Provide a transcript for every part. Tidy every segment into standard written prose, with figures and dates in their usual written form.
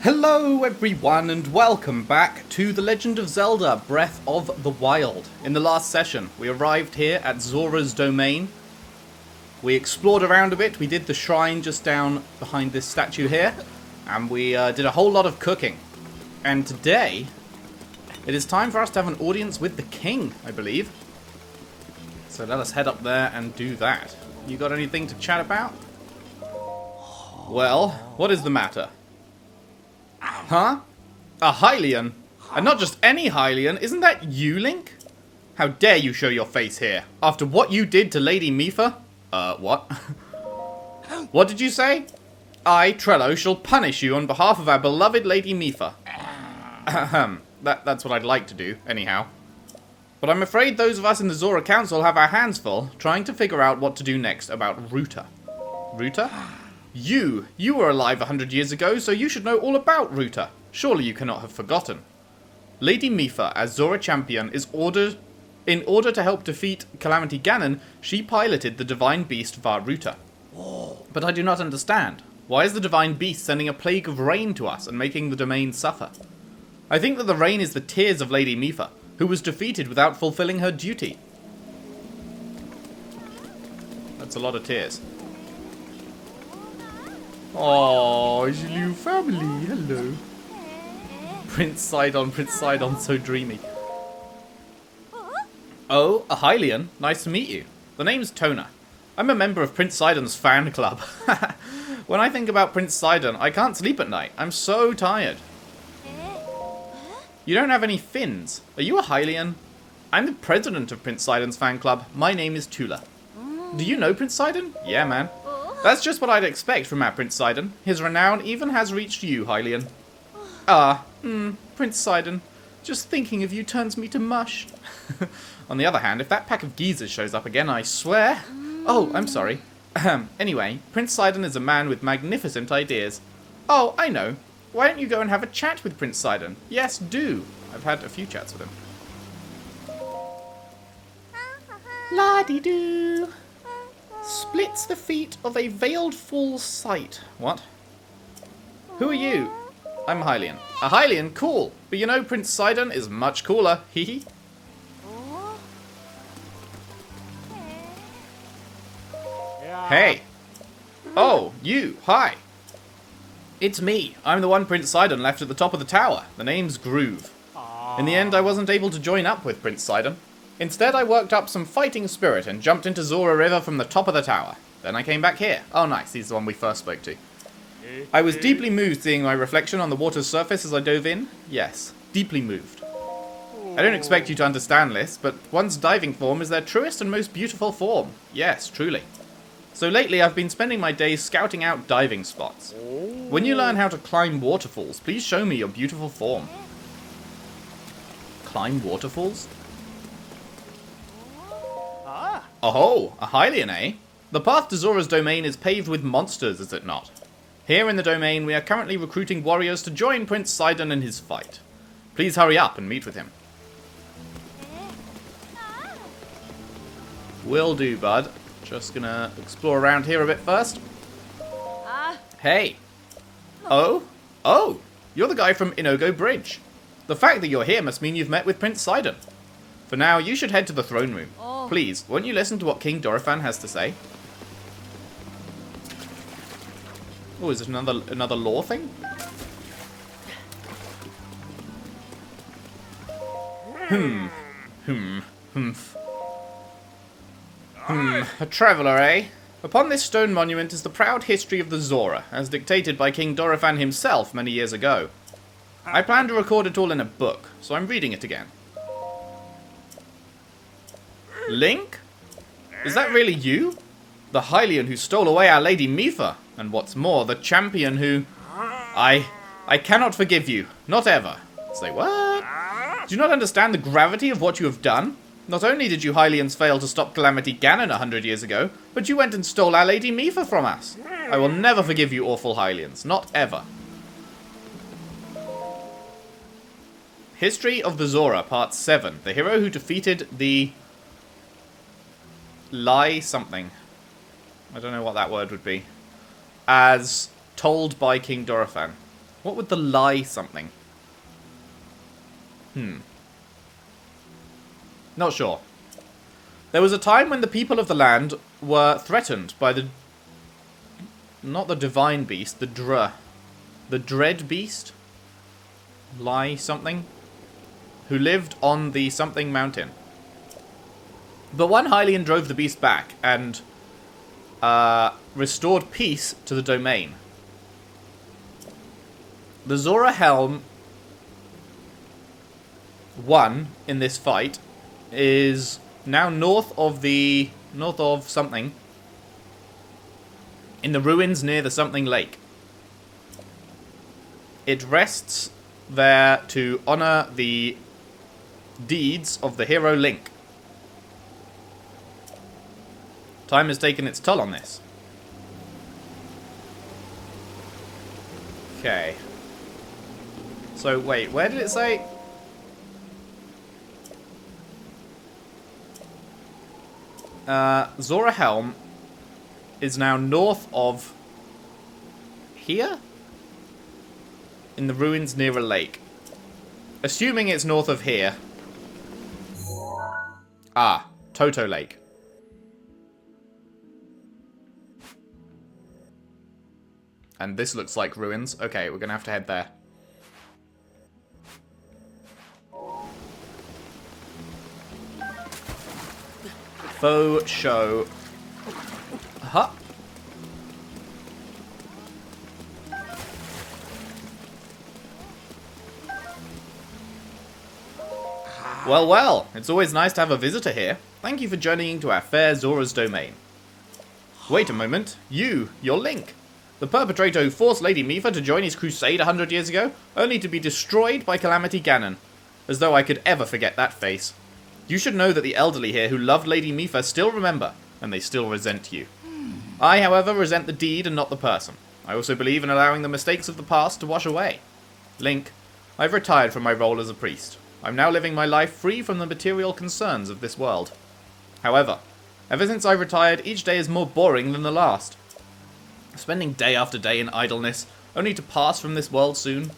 Hello everyone and welcome back to The Legend of Zelda Breath of the Wild. In the last session we arrived here at Zora's domain. We explored around a bit, we did the shrine just down behind this statue here, and we did a whole lot of cooking. And today it is time for us to have an audience with the king, I believe. So let us head up there and do that. You got anything to chat about? Well, what is the matter? Huh? A Hylian? And not just any Hylian, isn't that you, Link? How dare you show your face here, after what you did to Lady Mipha? What? What did you say? I, Trello, shall punish you on behalf of our beloved Lady Mipha. Ahem. That's what I'd like to do, anyhow. But I'm afraid those of us in the Zora Council have our hands full, trying to figure out what to do next about Ruta. Ruta? You were alive 100 years ago, so you should know all about Ruta. Surely you cannot have forgotten. Lady Mipha, as Zora champion, in order to help defeat Calamity Ganon, she piloted the divine beast Vah Ruta. But I do not understand. Why is the divine beast sending a plague of rain to us and making the domain suffer? I think that the rain is the tears of Lady Mipha, who was defeated without fulfilling her duty. That's a lot of tears. Oh, it's your little family. Hello. Prince Sidon, so dreamy. Oh, a Hylian. Nice to meet you. The name's Tona. I'm a member of Prince Sidon's fan club. When I think about Prince Sidon, I can't sleep at night. I'm so tired. You don't have any fins. Are you a Hylian? I'm the president of Prince Sidon's fan club. My name is Tula. Do you know Prince Sidon? Yeah, man. That's just what I'd expect from our Prince Sidon. His renown even has reached you, Hylian. Prince Sidon. Just thinking of you turns me to mush. On the other hand, if that pack of geezers shows up again, I swear... Oh, I'm sorry. Anyway, Prince Sidon is a man with magnificent ideas. Oh, I know. Why don't you go and have a chat with Prince Sidon? Yes, do. I've had a few chats with him. La-dee-doo. Splits the feet of a veiled fool's sight. What? Who are you? I'm Hylian. A Hylian? Cool. But you know Prince Sidon is much cooler. Hee hee. Hey. Oh, you. Hi. It's me. I'm the one Prince Sidon left at the top of the tower. The name's Groove. In the end, I wasn't able to join up with Prince Sidon. Instead, I worked up some fighting spirit and jumped into Zora River from the top of the tower. Then I came back here. Oh, nice. He's the one we first spoke to. I was deeply moved seeing my reflection on the water's surface as I dove in. Yes, deeply moved. I don't expect you to understand this, but one's diving form is their truest and most beautiful form. Yes, truly. So lately, I've been spending my days scouting out diving spots. When you learn how to climb waterfalls, please show me your beautiful form. Climb waterfalls? Oh, a Hylian, eh? The path to Zora's domain is paved with monsters, is it not? Here in the domain, we are currently recruiting warriors to join Prince Sidon in his fight. Please hurry up and meet with him. Will do, bud. Just gonna explore around here a bit first. Hey. Oh, you're the guy from Inogo Bridge. The fact that you're here must mean you've met with Prince Sidon. For now, you should head to the throne room. Please, won't you listen to what King Dorephan has to say? Oh, is it another lore thing? A traveller, eh? Upon this stone monument is the proud history of the Zora, as dictated by King Dorephan himself many years ago. I plan to record it all in a book, so I'm reading it again. Link? Is that really you? The Hylian who stole away our Lady Mipha, and what's more, the champion who... I cannot forgive you. Not ever. Say what? Do you not understand the gravity of what you have done? Not only did you Hylians fail to stop Calamity Ganon 100 years ago, but you went and stole our Lady Mipha from us. I will never forgive you awful Hylians. Not ever. History of the Zora, Part 7. The hero who defeated the... Lie something. I don't know what that word would be. As told by King Dorephan. What would the lie something? Not sure. There was a time when the people of the land were threatened by the... Not the divine beast, the dread beast? Lie something? Who lived on the something mountain. But one Hylian drove the beast back and restored peace to the domain. The Zora Helm won in this fight is now north of something in the ruins near the something lake. It rests there to honor the deeds of the hero Link. Time has taken its toll on this. Okay. So, wait, where did it say? Zora Helm is now north of here? In the ruins near a lake. Assuming it's north of here. Ah, Toto Lake. And this looks like ruins. Okay, we're gonna have to head there. Faux show. Huh? Well, well, it's always nice to have a visitor here. Thank you for journeying to our fair Zora's domain. Wait a moment. You're Link. The perpetrator who forced Lady Mipha to join his crusade 100 years ago, only to be destroyed by Calamity Ganon. As though I could ever forget that face. You should know that the elderly here who loved Lady Mipha still remember, and they still resent you. I, however, resent the deed and not the person. I also believe in allowing the mistakes of the past to wash away. Link, I've retired from my role as a priest. I'm now living my life free from the material concerns of this world. However, ever since I retired, each day is more boring than the last. Spending day after day in idleness, only to pass from this world soon.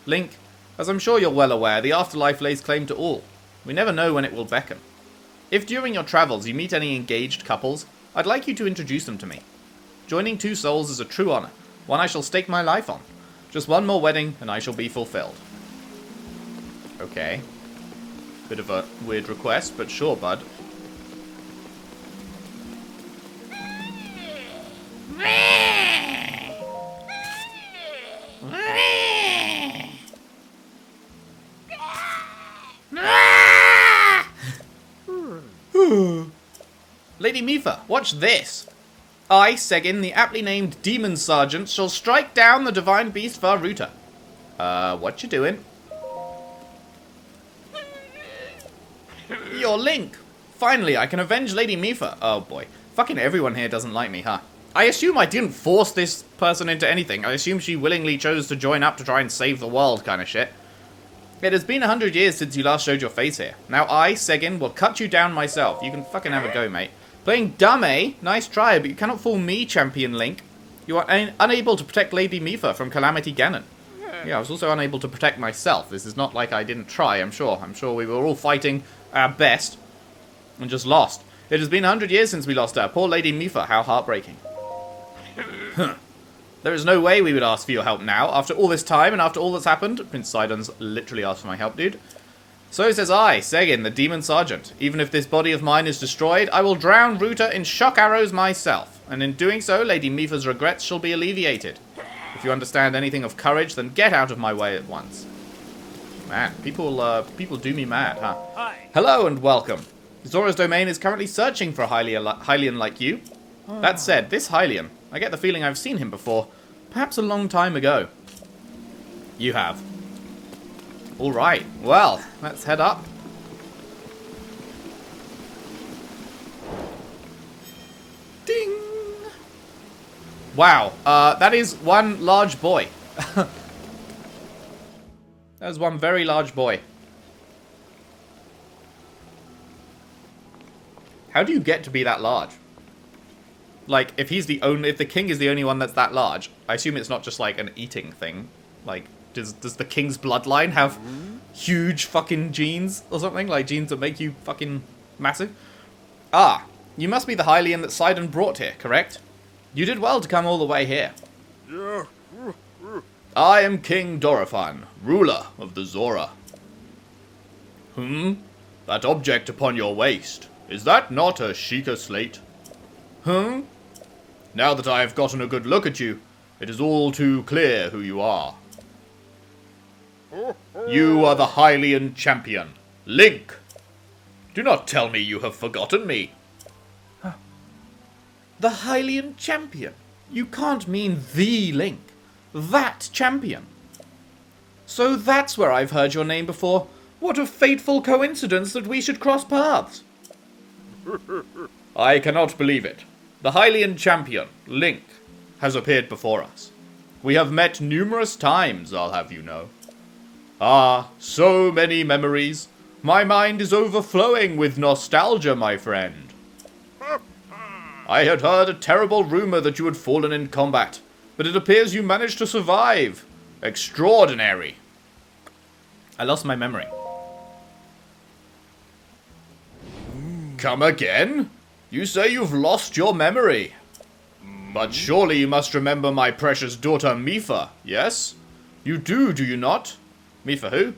Link, as I'm sure you're well aware, the afterlife lays claim to all. We never know when it will beckon. If during your travels you meet any engaged couples, I'd like you to introduce them to me. Joining two souls is a true honor, one I shall stake my life on. Just one more wedding, and I shall be fulfilled. Okay. Bit of a weird request, but sure, bud. Lady Mipha, watch this. I, Segin, the aptly named Demon Sergeant, shall strike down the divine beast Varuta. What you doing? You're Link. Finally, I can avenge Lady Mipha. Oh boy. Fucking everyone here doesn't like me, huh? I assume I didn't force this person into anything. I assume she willingly chose to join up to try and save the world kind of shit. It has been 100 years since you last showed your face here. Now I, Segin, will cut you down myself. You can fucking have a go, mate. Playing dumb, eh? Nice try, but you cannot fool me, Champion Link. You are unable to protect Lady Mipha from Calamity Ganon. Yeah, I was also unable to protect myself. This is not like I didn't try, I'm sure. I'm sure we were all fighting our best and just lost. It has been 100 years since we lost our poor Lady Mipha. How heartbreaking. There is no way we would ask for your help now. After all this time and after all that's happened, Prince Sidon's literally asked for my help, dude. So says I, Segin, the Demon Sergeant. Even if this body of mine is destroyed, I will drown Ruta in shock arrows myself. And in doing so, Lady Mipha's regrets shall be alleviated. If you understand anything of courage, then get out of my way at once. Man, people do me mad, huh? Hi. Hello and welcome. Zora's domain is currently searching for a Hylian like you. That said, this Hylian, I get the feeling I've seen him before. Perhaps a long time ago. You have. Alright, well, let's head up. Ding! Wow, that is one large boy. That is one very large boy. How do you get to be that large? Like, if the king is the only one that's that large, I assume it's not just like an eating thing. Like, does the king's bloodline have huge fucking genes or something? Like, genes that make you fucking massive? Ah, you must be the Hylian that Sidon brought here, correct? You did well to come all the way here. I am King Dorephan, ruler of the Zora. That object upon your waist, is that not a Sheikah slate? Now that I have gotten a good look at you, it is all too clear who you are. You are the Hylian champion, Link. Do not tell me you have forgotten me. The Hylian champion? You can't mean the Link. That champion. So that's where I've heard your name before. What a fateful coincidence that we should cross paths. I cannot believe it. The Hylian champion, Link, has appeared before us. We have met numerous times, I'll have you know. Ah, so many memories. My mind is overflowing with nostalgia, my friend. I had heard a terrible rumor that you had fallen in combat, but it appears you managed to survive. Extraordinary. I lost my memory. Come again? You say you've lost your memory. But surely you must remember my precious daughter Mipha, yes? You do you not? Mipha who?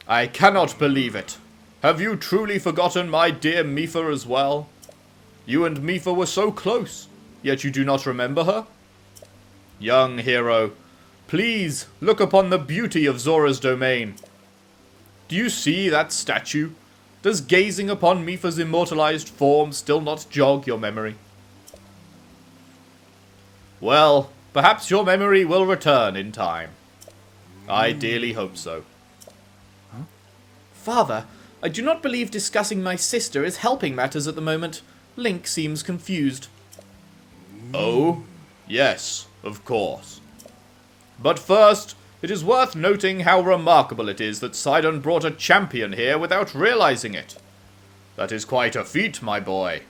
I cannot believe it. Have you truly forgotten my dear Mipha as well? You and Mipha were so close, yet you do not remember her? Young hero, please look upon the beauty of Zora's domain. Do you see that statue? Does gazing upon Mipha's immortalized form still not jog your memory? Well, perhaps your memory will return in time. I dearly hope so. Huh? Father, I do not believe discussing my sister is helping matters at the moment. Link seems confused. Oh, yes, of course. But first, it is worth noting how remarkable it is that Sidon brought a champion here without realizing it. That is quite a feat, my boy.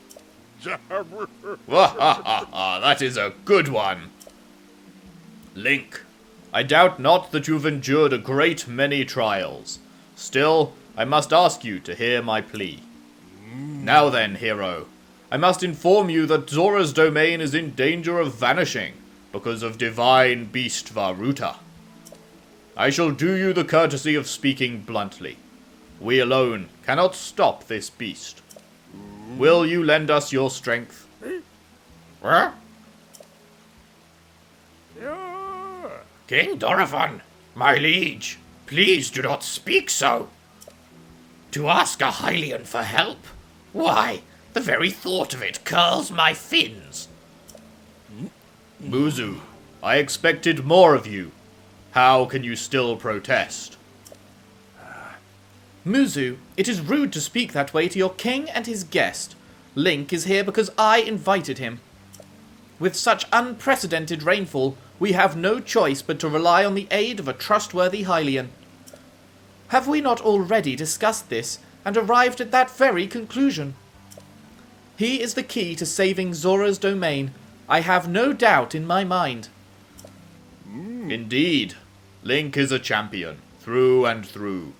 That is a good one. Link, I doubt not that you've endured a great many trials. Still, I must ask you to hear my plea. Now then, hero, I must inform you that Zora's domain is in danger of vanishing because of divine beast Varuta. I shall do you the courtesy of speaking bluntly. We alone cannot stop this beast. Will you lend us your strength? Huh? King Dorephan, my liege, please do not speak so. To ask a Hylian for help? Why, the very thought of it curls my fins. Muzu, I expected more of you. How can you still protest? Muzu, it is rude to speak that way to your king and his guest. Link is here because I invited him. With such unprecedented rainfall, we have no choice but to rely on the aid of a trustworthy Hylian. Have we not already discussed this and arrived at that very conclusion? He is the key to saving Zora's domain. I have no doubt in my mind. Indeed, Link is a champion, through and through.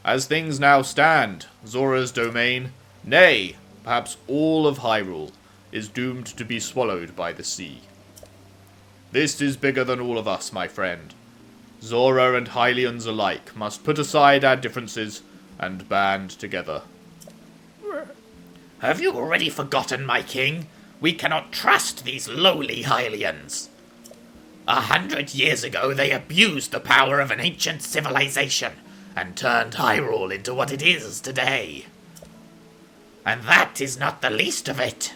As things now stand, Zora's domain, nay, perhaps all of Hyrule, is doomed to be swallowed by the sea. This is bigger than all of us, my friend. Zora and Hylians alike must put aside our differences and band together. Have you already forgotten, my king? We cannot trust these lowly Hylians. 100 years ago, they abused the power of an ancient civilization and turned Hyrule into what it is today. And that is not the least of it.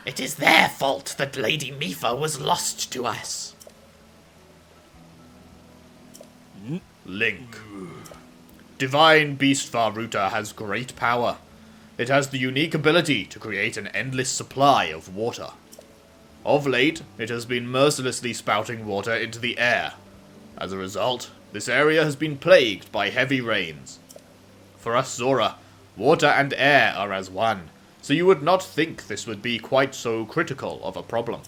It is their fault that Lady Mipha was lost to us. Link. Divine Beast Varuta has great power. It has the unique ability to create an endless supply of water. Of late, it has been mercilessly spouting water into the air. As a result, this area has been plagued by heavy rains. For us Zora, Water and air are as one, so you would not think this would be quite so critical of a problem.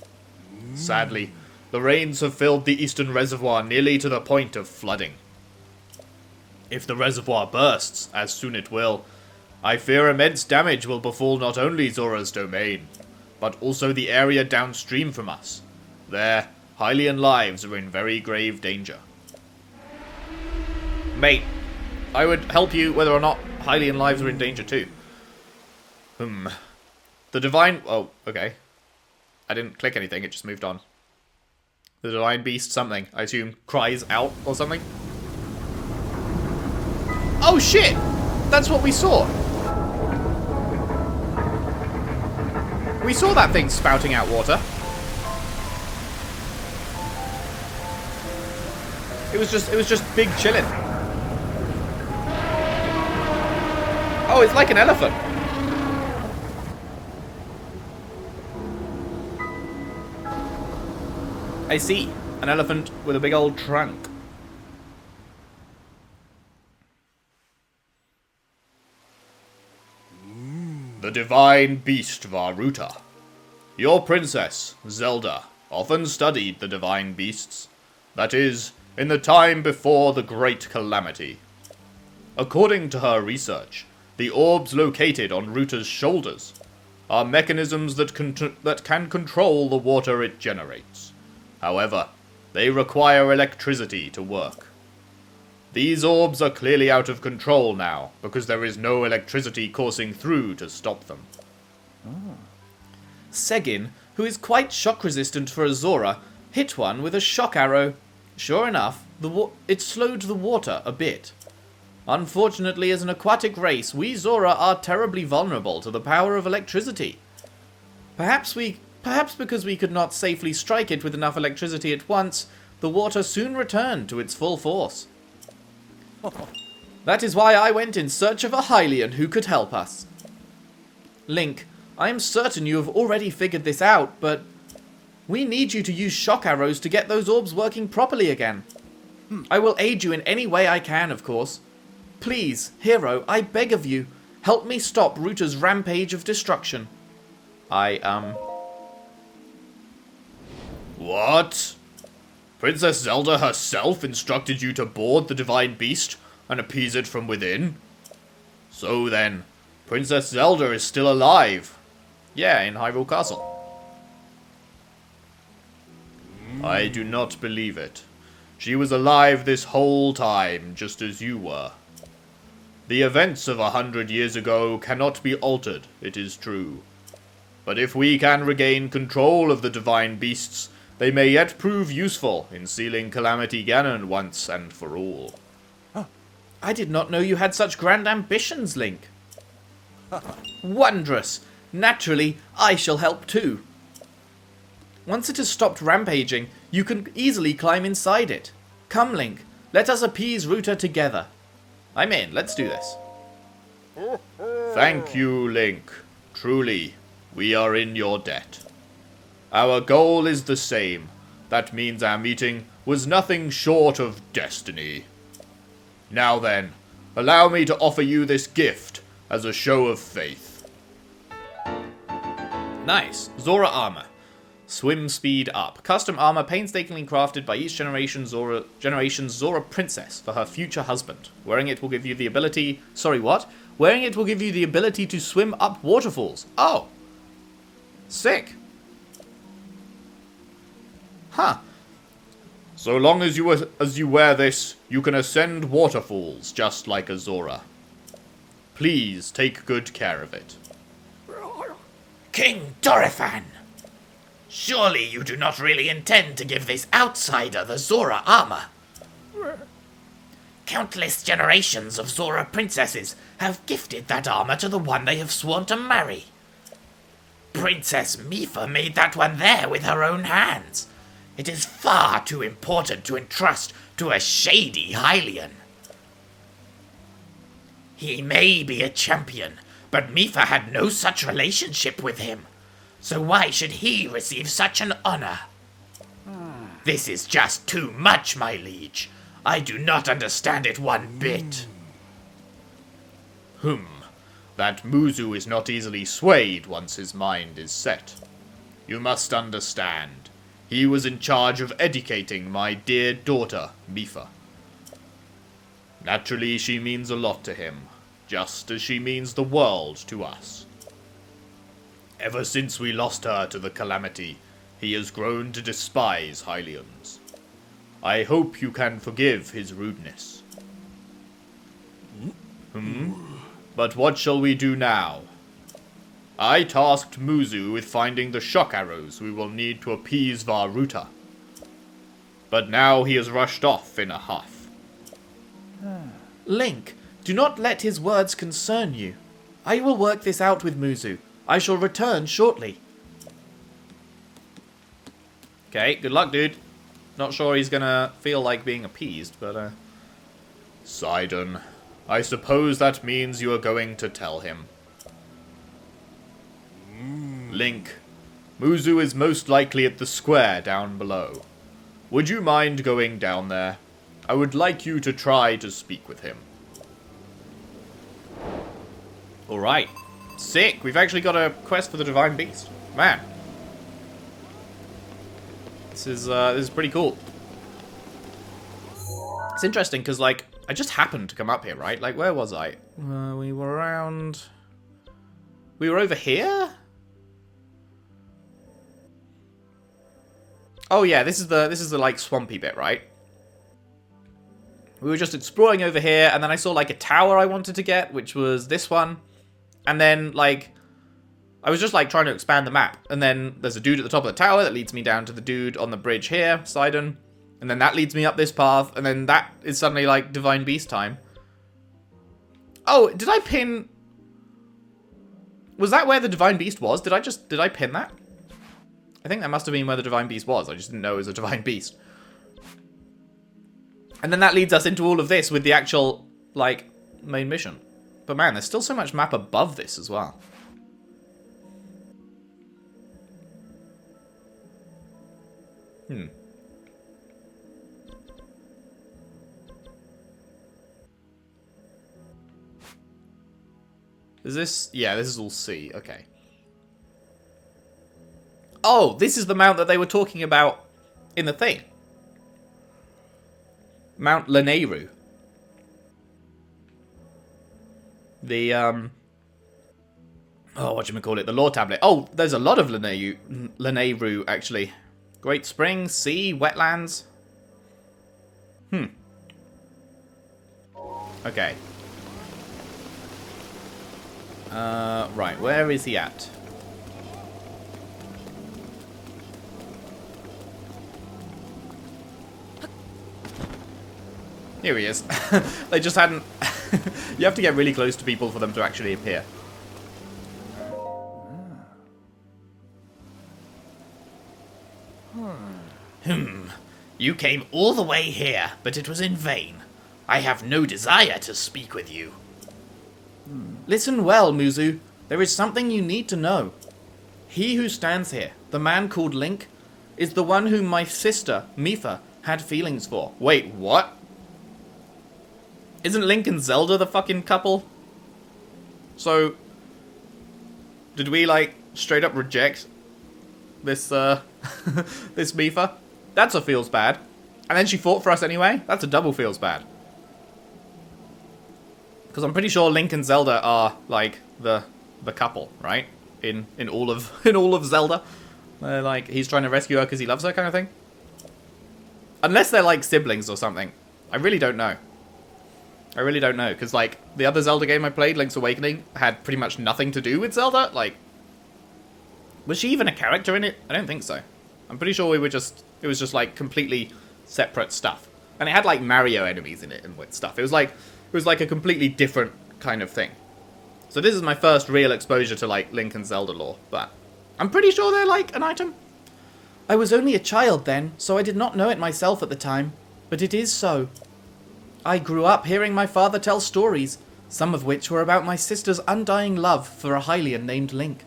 Sadly, the rains have filled the eastern reservoir nearly to the point of flooding. If the reservoir bursts, as soon it will, I fear immense damage will befall not only Zora's domain, but also the area downstream from us. There, Hylian lives are in very grave danger. Mate, I would help you whether or not Hylian lives are in danger too. The divine... Oh, okay. I didn't click anything, it just moved on. The divine beast something, I assume, cries out or something. Oh shit! That's what we saw! We saw that thing spouting out water. It was just big chillin'. Oh, it's like an elephant. I see. An elephant with a big old trunk. The divine beast Varuta. Your princess, Zelda, often studied the divine beasts. That is, in the time before the Great Calamity. According to her research, the orbs located on Ruta's shoulders are mechanisms that can control the water it generates. However, they require electricity to work. These orbs are clearly out of control now, because there is no electricity coursing through to stop them. Segin, who is quite shock-resistant for a Zora, hit one with a shock arrow. Sure enough, it slowed the water a bit. Unfortunately, as an aquatic race, we Zora are terribly vulnerable to the power of electricity. Perhaps because we could not safely strike it with enough electricity at once, the water soon returned to its full force. That is why I went in search of a Hylian who could help us. Link, I am certain you have already figured this out, but we need you to use shock arrows to get those orbs working properly again. I will aid you in any way I can, of course. Please, hero, I beg of you, help me stop Ruta's rampage of destruction. What? Princess Zelda herself instructed you to board the divine beast and appease it from within? So then, Princess Zelda is still alive. Yeah, in Hyrule Castle. I do not believe it. She was alive this whole time, just as you were. The events of 100 years ago cannot be altered, it is true. But if we can regain control of the divine beasts, they may yet prove useful in sealing Calamity Ganon once and for all. I did not know you had such grand ambitions, Link. Wondrous! Naturally, I shall help too. Once it has stopped rampaging, you can easily climb inside it. Come, Link, let us appease Ruta together. I'm in, let's do this. Thank you, Link. Truly, we are in your debt. Our goal is the same. That means our meeting was nothing short of destiny. Now then, allow me to offer you this gift as a show of faith. Nice. Zora armor. Swim speed up. Custom armor painstakingly crafted by each generation's Zora princess for her future husband. Wearing it will give you the ability... Sorry, what? Wearing it will give you the ability to swim up waterfalls. Oh. Sick. Huh. So long as you wear this, you can ascend waterfalls just like a Zora. Please take good care of it. King Dorephan! Surely you do not really intend to give this outsider the Zora armor? Countless generations of Zora princesses have gifted that armor to the one they have sworn to marry. Princess Mipha made that one there with her own hands. It is far too important to entrust to a shady Hylian. He may be a champion, but Mipha had no such relationship with him. So why should he receive such an honor? This is just too much, my liege. I do not understand it one bit. that Muzu is not easily swayed once his mind is set. You must understand, he was in charge of educating my dear daughter, Mipha. Naturally, she means a lot to him, just as she means the world to us. Ever since we lost her to the Calamity, he has grown to despise Hylians. I hope you can forgive his rudeness. But what shall we do now? I tasked Muzu with finding the shock arrows we will need to appease Varuta. But now he has rushed off in a huff. Link, do not let his words concern you. I will work this out with Muzu. I shall return shortly. Okay, good luck, dude. Not sure he's gonna feel like being appeased, but, Sidon, I suppose that means you are going to tell him. Link, Muzu is most likely at the square down below. Would you mind going down there? I would like you to try to speak with him. Alright. Sick. We've actually got a quest for the Divine Beast. Man. This is pretty cool. It's interesting because, like, I just happened to come up here, right? Like, where was I? We were around... We were over here? Oh yeah, this is the like swampy bit, right? We were just exploring over here, and then I saw like a tower I wanted to get, which was this one. And then like I was just like trying to expand the map, and then there's a dude at the top of the tower that leads me down to the dude on the bridge here, Sidon. And then that leads me up this path, and then that is suddenly like Divine Beast time. Oh, did I pin... Was that where the Divine Beast was? Did I pin that? I think that must have been where the Divine Beast was. I just didn't know it was a Divine Beast. And then that leads us into all of this with the actual, like, main mission. But man, there's still so much map above this as well. Is this... Yeah, this is all C. Okay. Oh, this is the mount that they were talking about in the thing. Mount Lanayru. The, Oh, whatchamacallit? The lore tablet. Oh, there's a lot of Lanayru, actually. Great Springs, sea, wetlands. Okay. Right, where is he at? Here he is. They just hadn't... You have to get really close to people for them to actually appear. You came all the way here, but it was in vain. I have no desire to speak with you. Listen well, Muzu. There is something you need to know. He who stands here, the man called Link, is the one whom my sister, Mipha, had feelings for. Wait, what? Isn't Link and Zelda the fucking couple? So, did we, like, straight up reject this, this Mipha? That's a feels bad. And then she fought for us anyway? That's a double feels bad. Because I'm pretty sure Link and Zelda are, like, the couple, right? In all of Zelda. Like, he's trying to rescue her because he loves her kind of thing. Unless they're, like, siblings or something. I really don't know. I really don't know, because, like, the other Zelda game I played, Link's Awakening, had pretty much nothing to do with Zelda. Like, was she even a character in it? I don't think so. I'm pretty sure it was just, like, completely separate stuff. And it had, like, Mario enemies in it and stuff. It was like a completely different kind of thing. So this is my first real exposure to, like, Link and Zelda lore, but I'm pretty sure they're, like, an item. I was only a child then, so I did not know it myself at the time. But it is so. I grew up hearing my father tell stories, some of which were about my sister's undying love for a Hylian named Link.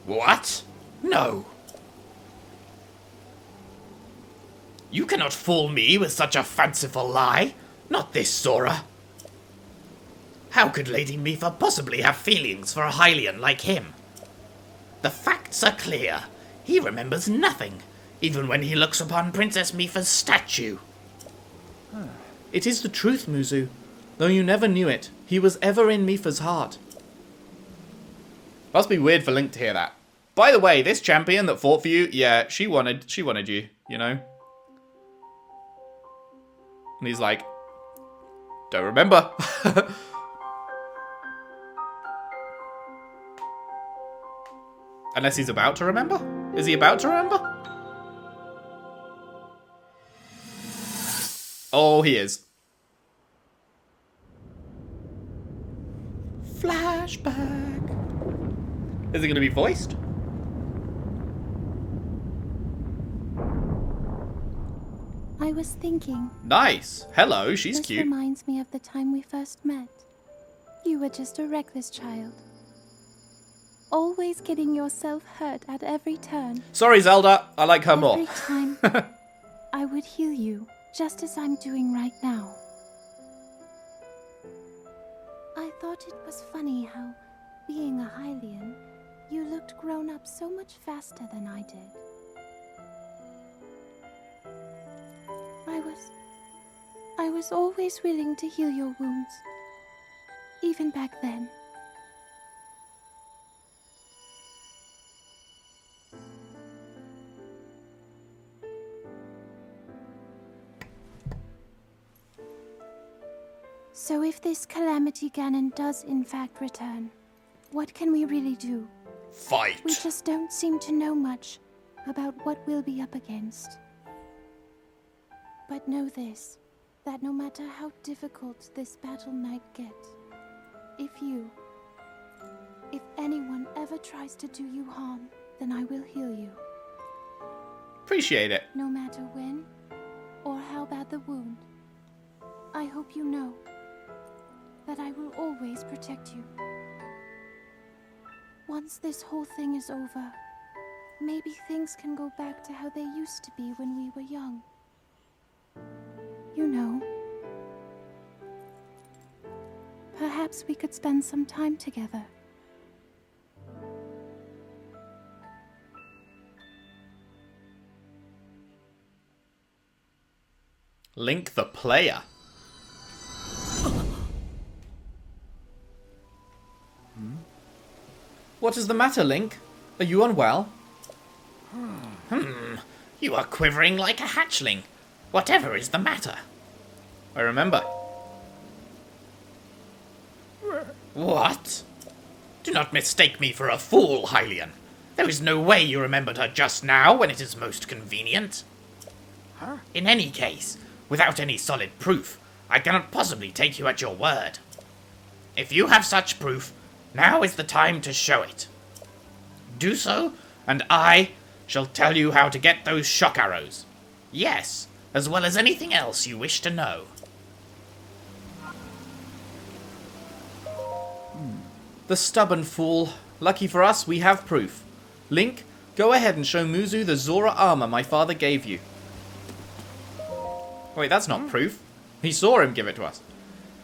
What? No. You cannot fool me with such a fanciful lie. Not this, Sora. How could Lady Mipha possibly have feelings for a Hylian like him? The facts are clear. He remembers nothing, even when he looks upon Princess Mipha's statue. It is the truth, Muzu. Though you never knew it, he was ever in Mipha's heart. Must be weird for Link to hear that. By the way, this champion that fought for you, yeah, she wanted you, you know? And he's like, don't remember. Unless he's about to remember? Is he about to remember? Oh, he is. Flashback. Is it going to be voiced? I was thinking. Nice. Hello, she's This cute. reminds me of the time we first met. You were just a reckless child. Always getting yourself hurt at every turn. Sorry, Zelda. I like her more. Every time I would heal you, just as I'm doing right now. I thought it was funny how, being a Hylian, you looked grown up so much faster than I did. I was always willing to heal your wounds, even back then. So if this Calamity Ganon does in fact return, what can we really do? Fight! We just don't seem to know much about what we'll be up against. But know this, that no matter how difficult this battle might get, if anyone ever tries to do you harm, then I will heal you. Appreciate it. No matter when or how bad the wound. I hope you know that I will always protect you. Once this whole thing is over, maybe things can go back to how they used to be when we were young. You know. Perhaps we could spend some time together. Link the player. What is the matter, Link? Are you unwell? You are quivering like a hatchling. Whatever is the matter? I remember. What? Do not mistake me for a fool, Hylian. There is no way you remembered her just now when it is most convenient. In any case, without any solid proof, I cannot possibly take you at your word. If you have such proof, now is the time to show it. Do so, and I shall tell you how to get those shock arrows. Yes, as well as anything else you wish to know. The stubborn fool. Lucky for us, we have proof. Link, go ahead and show Muzu the Zora armor my father gave you. Wait, that's not proof. He saw him give it to us.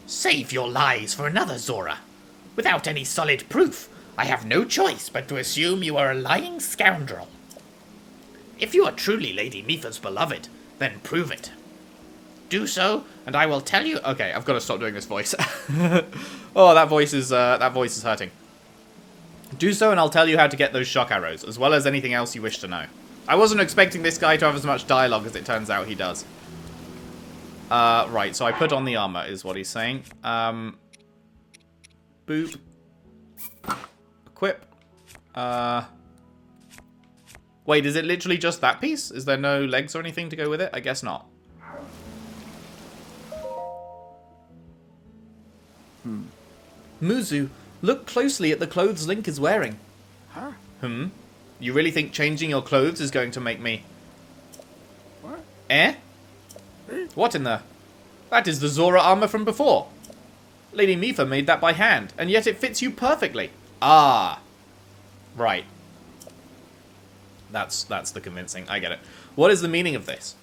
Save your lies for another Zora. Without any solid proof, I have no choice but to assume you are a lying scoundrel. If you are truly Lady Mipha's beloved, then prove it. Do so, and I will tell you... Okay, I've got to stop doing this voice. Oh, that voice is hurting. Do so, and I'll tell you how to get those shock arrows, as well as anything else you wish to know. I wasn't expecting this guy to have as much dialogue as it turns out he does. Right, so I put on the armor, is what he's saying. Boop. Equip. Wait, is it literally just that piece? Is there no legs or anything to go with it? I guess not. Muzu, look closely at the clothes Link is wearing. You really think changing your clothes is going to make me... What? Eh? What in the... That is the Zora armor from before. Lady Mipha made that by hand, and yet it fits you perfectly. Ah. Right. That's the convincing. I get it. What is the meaning of this?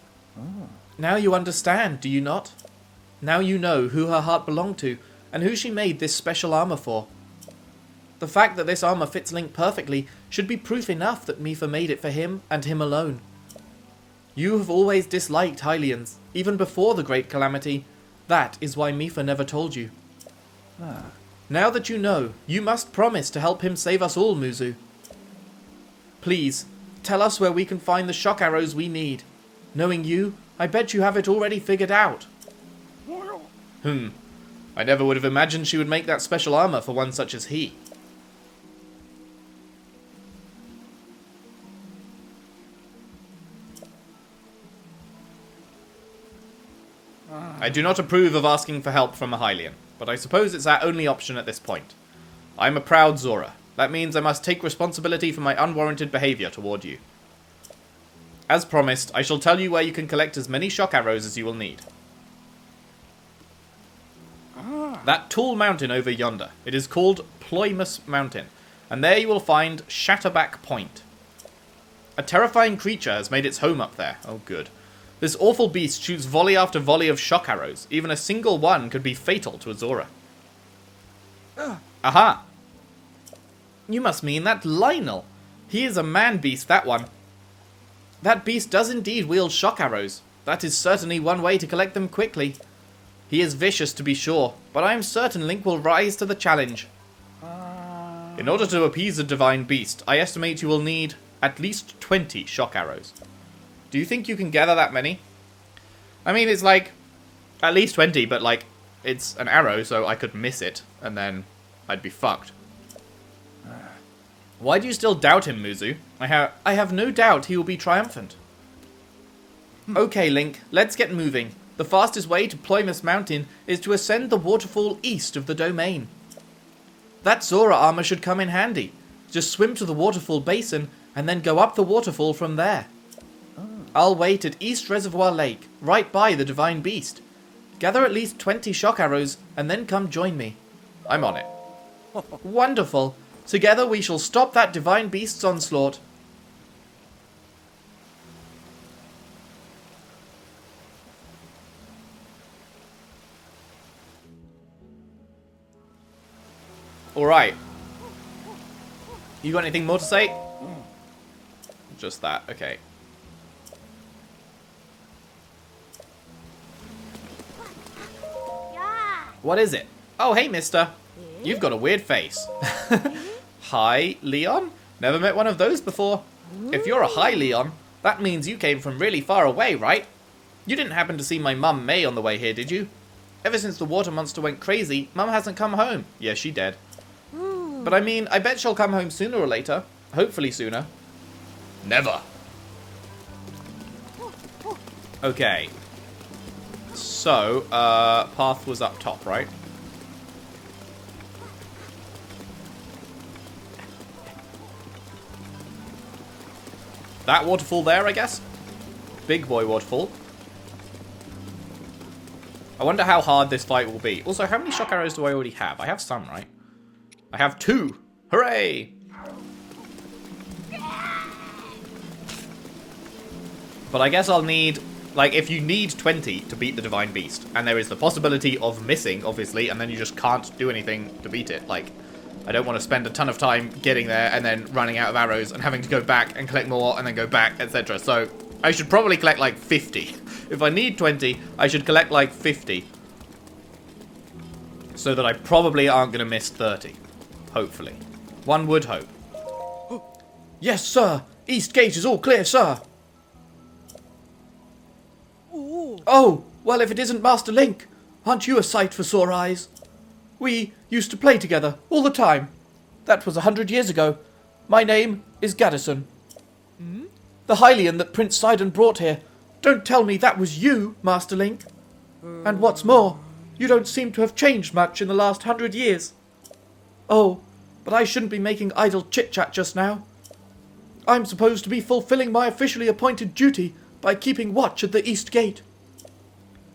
Now you understand, do you not? Now you know who her heart belonged to, and who she made this special armor for. The fact that this armor fits Link perfectly should be proof enough that Mipha made it for him and him alone. You have always disliked Hylians, even before the Great Calamity. That is why Mipha never told you. Now that you know, you must promise to help him save us all, Muzu. Please, tell us where we can find the shock arrows we need. Knowing you, I bet you have it already figured out. I never would have imagined she would make that special armor for one such as he. I do not approve of asking for help from a Hylian, but I suppose it's our only option at this point. I'm a proud Zora. That means I must take responsibility for my unwarranted behavior toward you. As promised, I shall tell you where you can collect as many shock arrows as you will need. That tall mountain over yonder. It is called Ploymus Mountain, and there you will find Shatterback Point. A terrifying creature has made its home up there. Oh, good. This awful beast shoots volley after volley of shock arrows. Even a single one could be fatal to a Zora. Aha! You must mean that Lionel. He is a man-beast, that one. That beast does indeed wield shock arrows. That is certainly one way to collect them quickly. He is vicious, to be sure, but I am certain Link will rise to the challenge. In order to appease the divine beast, I estimate you will need at least 20 shock arrows. Do you think you can gather that many? I mean, it's like, at least 20, but like, it's an arrow, so I could miss it, and then I'd be fucked. Why do you still doubt him, Muzu? I have no doubt he will be triumphant. Okay, Link, let's get moving. The fastest way to Ploymus Mountain is to ascend the waterfall east of the domain. That Zora armor should come in handy. Just swim to the waterfall basin, and then go up the waterfall from there. I'll wait at East Reservoir Lake, right by the Divine Beast. Gather at least 20 shock arrows, and then come join me. I'm on it. Wonderful. Together we shall stop that Divine Beast's onslaught. Alright. You got anything more to say? Just that, okay. What is it? Oh, hey, mister. You've got a weird face. Hi, Leon? Never met one of those before. If you're a Hi Leon, that means you came from really far away, right? You didn't happen to see my mum May on the way here, did you? Ever since the water monster went crazy, Mum hasn't come home. Yeah, she dead. But I mean, I bet she'll come home sooner or later. Hopefully sooner. Never. Okay. So, path was up top, right? That waterfall there, I guess? Big boy waterfall. I wonder how hard this fight will be. Also, how many shock arrows do I already have? I have some, right? I have 2. Hooray! But I guess I'll need... Like, if you need 20 to beat the Divine Beast, and there is the possibility of missing, obviously, and then you just can't do anything to beat it. Like, I don't want to spend a ton of time getting there and then running out of arrows and having to go back and collect more and then go back, etc. So, I should probably collect like 50. If I need 20, I should collect like 50. So that I probably aren't going to miss 30. Hopefully. One would hope. Yes, sir. East Gate is all clear, sir. Oh, well, if it isn't Master Link, aren't you a sight for sore eyes? We used to play together all the time. That was 100 years ago. My name is Gaddison. The Hylian that Prince Sidon brought here. Don't tell me that was you, Master Link. And what's more, you don't seem to have changed much in the last 100 years. Oh, but I shouldn't be making idle chit-chat just now. I'm supposed to be fulfilling my officially appointed duty by keeping watch at the East Gate.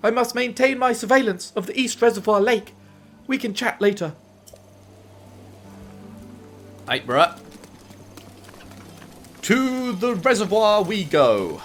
I must maintain my surveillance of the East Reservoir Lake. We can chat later. Right, bruh. To the reservoir we go.